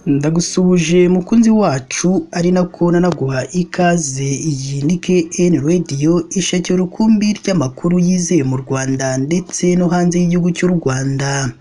Ndagusuhuje mukunzi wacu ari nako nanaguha ikaze. Iyi ni KN Radio, ishakiro rukumbi ry'amakuru yizewe mu Rwanda ndetse no hanze y'igihugu cy'u Rwanda.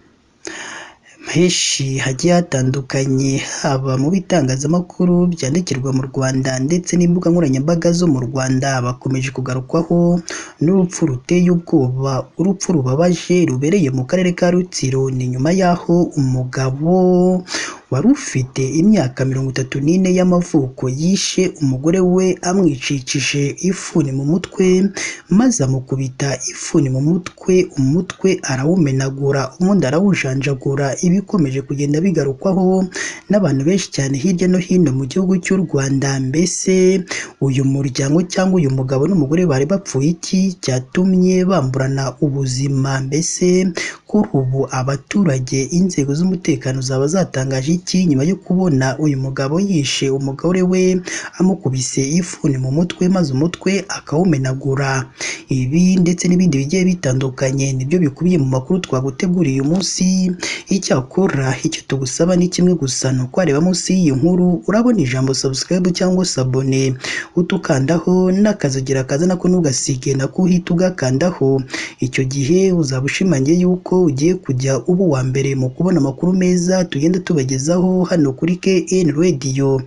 Henshi hagiye hatandukanye, haba mu bitangazamakuru byandikirwa mu Rwanda ndetse n'imbuga nkoranyambaga zo mu Rwanda, bakomeje kugarukwaho n'urupfu ruteye ubwoba, urupfu rubabaje rubereye mu karere ka Rutsiro. Ni nyuma y'aho umugabo wari ufite imyaka 34 y'amavuko yishe umugore we amwicishije ifuni mu mutwe, maze amukubita ifuni mu mutwe, umutwe arawumenagura, ubundi arawujanjagura. Ibikomeje kugenda bigarukwaho n'abantu benshi cyane hirya no hino mu gihugu cy'u Rwanda. Mbese uyu muryango cyangwa uyu mugabo n'umugore bari bapfuye iki cyatumye bamburana ubuzima? Mbese kuri ubu abaturage, inzego z'umutekano zaba zatangaje iki nyuma yo kubona uyu mugabo yishe umugore we amukubise ifuni mu mutwe, maze umutwe akawumenagura? Ibi ndetse n'ibindi bigiye bitandukanye nibyo bikubiye mu makuru twaguteguriye uyu munsi. Icyakora icyo tugusaba ni kimwe gusa, ni ukwareba munsi y'iyi nkuru urabona ijambo subscribe cyangwa se abone, utukandaho n'akazugira kaza nako ntugasige, nako uhita ugakandaho. Icyo gihe uzaba ushimangiye yuko ugiye kujya uba uwa mbere mu kubona amakuru meza tugenda tubagezaho hano kuri KN Radio.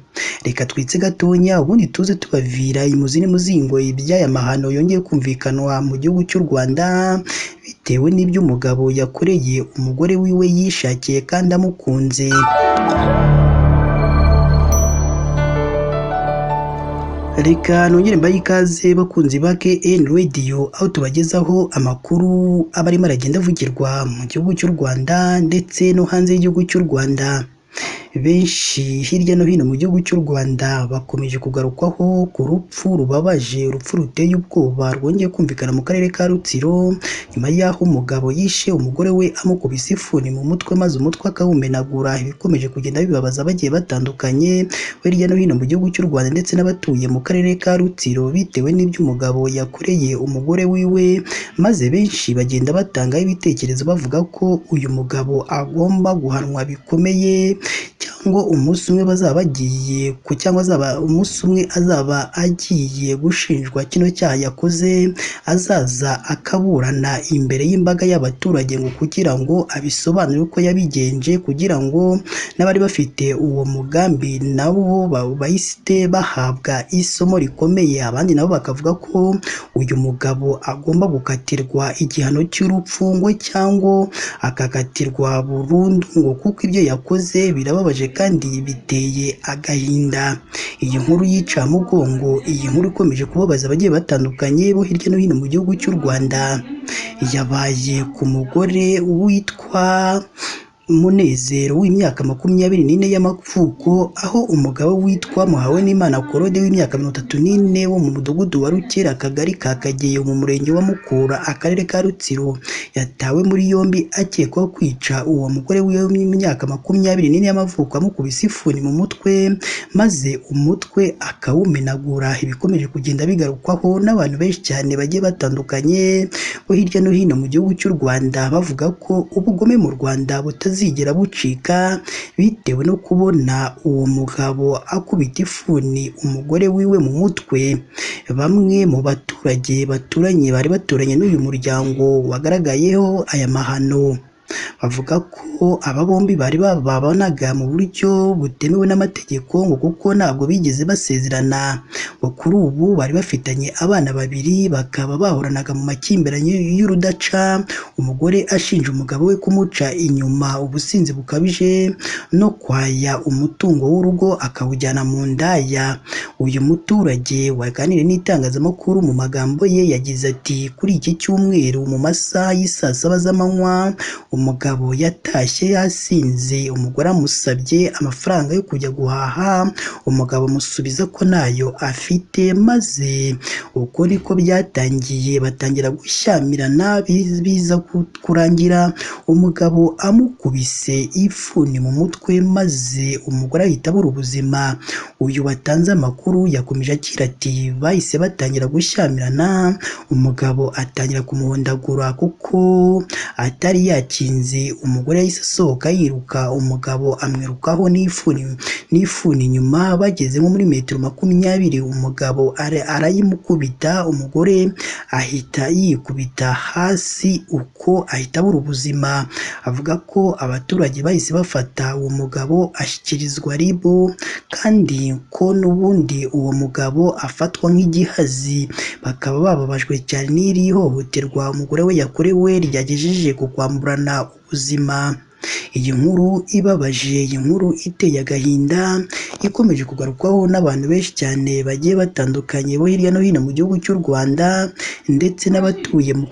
Reka twitse gatonya ubundi tuze tubavira imuzi n'umuzingo iby'aya mahano yongeye kumvikanwa mu gihugu cy'u Rwanda, bitewe n'ibyo umugabo yakoreye umugore wiwe yishakiye kandi amukunze. Reka nongere mbaye ikaze bakunzi ba KN Radio, aho tubagezaho amakuru aba arimo aragenda avugirwa mu gihugu cy'u Rwanda ndetse no hanze y'igihugu cy'u Rwanda. Benshi hirya no hino mu gihugu cy'u Rwanda bakomeje kugarukwaho ku rupfu rubabaje, urupfu ruteye ubwoba rwongeye kumvikana mu karere ka Rutsiro, nyuma y'aho umugabo yishe umugore we amukubise ifuni mu mutwe, maze umutwe akawumenagura. Ibikomeje kugenda bibabaza bagiye batandukanye hirya no hino mu gihugu cy'u Rwanda ndetse n'abatuye mu karere ka Rutsiro, bitewe n'ibyo umugabo yakoreye umugore wiwe, maze benshi bagenda batangaho ibitekerezo bavuga ko uyu mugabo agomba guhanwa bikomeye, cyangwa umunsi umwe bazaba bagiye cyangwa umunsi umwe azaba agiye gushinjwa kino cyaha yakoze, azaza akaburana imbere y'imbaga y'abaturage ngo kugira ngo abisobanure uko yabigenje, kugira ngo n'abari bafite uwo mugambi nabo bahise bahabwa isomo rikomeye. Abandi nabo bakavuga ko uyu mugabo agomba gukatirwa igihano cy'urupfu ngo cyangwa akakatirwa burundu, ngo kuko ibyo yakoze birababaje kandi biteye agahinda. Iyi nkuru y'incamugongo, iyi nkuru ikomeje kubabaza abagiye batandukanye bo hirya no hino mu gihugu cy'u Rwanda, yabaye ku mugore witwa Munezero w'imyaka 24 y'amavuko, aho umugabo witwa Muhawenimana Claude w'imyaka 34 wo mu mudugudu wa Rukera, akagari ka Kageyo, mu murenge wa Mukura, akarere ka Rutsiro, yatawe muri yombi akekwaho kwica uwo mugore w'imyaka 24 y'amavuko amukubise ifuni mu mutwe, maze umutwe akawumenagura. Ibikomeje kugenda bigarukwaho n'abantu benshi cyane bagiye batandukanye bo hirya no hino mu gihugu cy'u Rwanda, bavuga ko ubugome mu Rwanda butazigera bucika, bitewe no kubona uwo mugabo akubita ifuni umugore wiwe mu mutwe. Bamwe mu baturage bari baturanye n'uyu muryango wagaragayeho aya mahano bavuga ko aba bombi bari babonaga mu buryo butemewe n'amategeko, ngo kuko ntabwo bigeze basezerana, ngo kuri ubu bari bafitanye abana babiri, bakaba bahoranaga mu makimbirane y'urudaca, umugore ashinja umugabo we kumuca inyuma, ubusinzi bukabije no kwaya umutungo w'urugo akawujyana mu ndaya. Uyu muturage waganiriye n'itangazamakuru mu magambo ye yagize ati, kuri iki cyumweru mu masaha y'isaa 7 z'amanywa umugabo yatashye yasinze, umugore amusabye amafaranga yo kujya guhaha, umugabo amusubiza ko nayo afite, maze uko niko byatangiye, batangira gushyamirana, biza kurangira umugabo amukubise ifuni mu mutwe, maze umugore ahita abura ubuzima. Uyu watanze amakuru yakomeje agira ati, bahise batangira gushyamirana, umugabo atangira kumuhondagura kuko atari yakiriye bidatinze umugore yahise asohoka yiruka, umugabo amwirukaho n'ifuni inyuma. Bageze nko muri metero 20 umugabo arayimukubita, umugore ahita yikubita hasi uko ahita abura ubuzima. Avuga ko abaturage bahise bafata uwo mugabo ashyikirizwa RIB kandi ko n'ubundi uwo mugabo afatwa nk'igihazi. Bakaba bababajwe cyane n'iri hohoterwa umugore we yakorewe ryagejeje ku kwamburana ubuzima. Iyi nkuru ibabaje, iyi nkuru iteye agahinda, ikomeje kugarukwaho n'abantu benshi cyane bagiye batandukanye bo hirya no hino mu gihugu cy'u Rwanda ndetse n'abatuye mu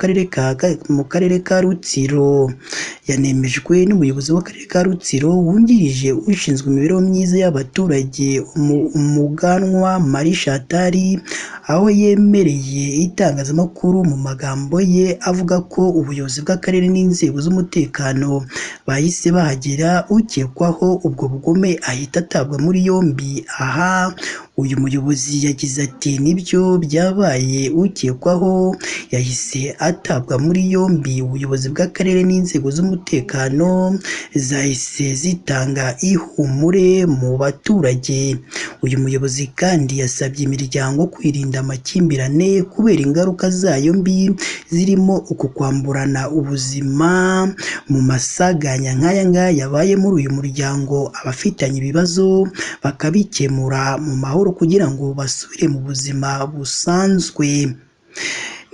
karere ka Rutsiro. Yanemejwe n'umuyobozi w'akarere ka Rutsiro wungirije ushinzwe imibereho myiza y'abaturage, Umuganwa Marie Chantal, aho yemereye itangazamakuru mu magambo ye avuga ko ubuyobozi bw'akarere n'inzego z'umutekano bahise bahagera, ukekwaho ubwo bugome ahita atabwa muri yombi. Aha uyu muyobozi yagize ati nibyo byabaye, ukekwaho yahise atabwa muri yombi. Ubuyobozi bw'akarere n'inzego z'umutekano zahise zitanga ihumure mu baturage. Uyu muyobozi kandi yasabye imiryango kwirinda amakimbirane kubera ingaruka zayo mbi zirimo uku kwamburana ubuzima mu masaganya nk'aya ngaya yabaye muri uyu muryango. Abafitanye ibibazo bakabikemura mu mahoro kugira ngo basubire mu buzima busanzwe.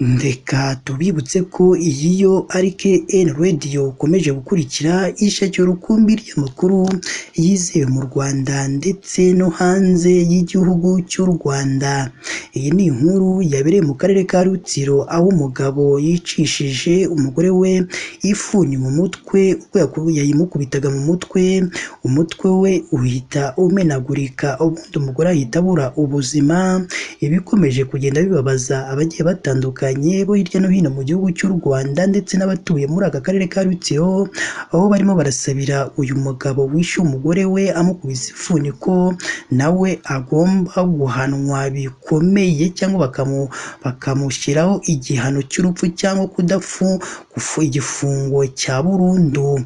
Ndeka tubibutse ko iyi yo ari KN Radio ukomeje gukurikira ishakiro rukumbi ry'amakuru yizewe mu Rwanda ndetse no hanze y'igihugu cy'u Rwanda. Iyi ni inkuru yabereye mu karere ka Rutsiro aho umugabo yicishije umugore we ifuni mu mutwe, ubwo yayimukubitaga mu mutwe, umutwe we uhita umenagurika, ubundi umugore ahita abura ubuzima. Ibikomeje kugenda bibabaza abagiye batandukanye bo hirya no hino mu gihugu cy'u Rwanda ndetse n'abatuye muri aka karere ka Rutsiro, aho barimo barasabira uyu mugabo wishe umugore we amukubise ifuni ko nawe agomba guhanwa bikomeye cyangwa bakamushyiraho igihano cy'urupfu cyangwa igifungo cya burundu.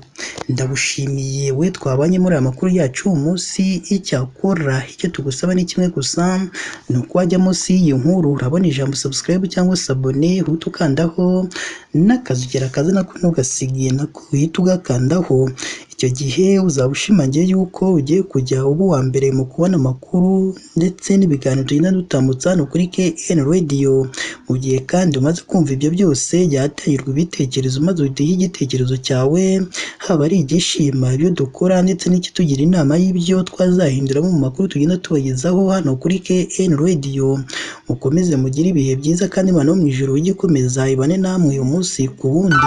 Ndagushimiye we twabanye muri aya makuru yacu uyu munsi. Icyakora icyo tugusaba ni kimwe gusa, ni uko wajya munsi y'iyi nkuru urabona ijambo subscribe cyangwa sabone, uhita ukandaho n'akazogera kaza nako ntugasigiye nako uhita ugakandaho. Icyo gihe uzaba ushimangiye yuko ugiye kujya uba uwa mbere mu kubona amakuru ndetse n'ibiganiro tugenda dutambutsa hano kuri KN Radio. Mu gihe kandi umaze kumva ibyo byose byatangirwa ibitekerezo, maze uhita igitekerezo cyawe, haba ari igishima ibyo dukora ndetse n'ikitugira inama y'ibyo twazahinduramo mu makuru tugenda tubagezaho hano kuri KN Radio. Mukomeze mugire ibihe byiza kandi Imana yo mu ijuru ijye ikomeza ibane namwe umunsi ku wundi.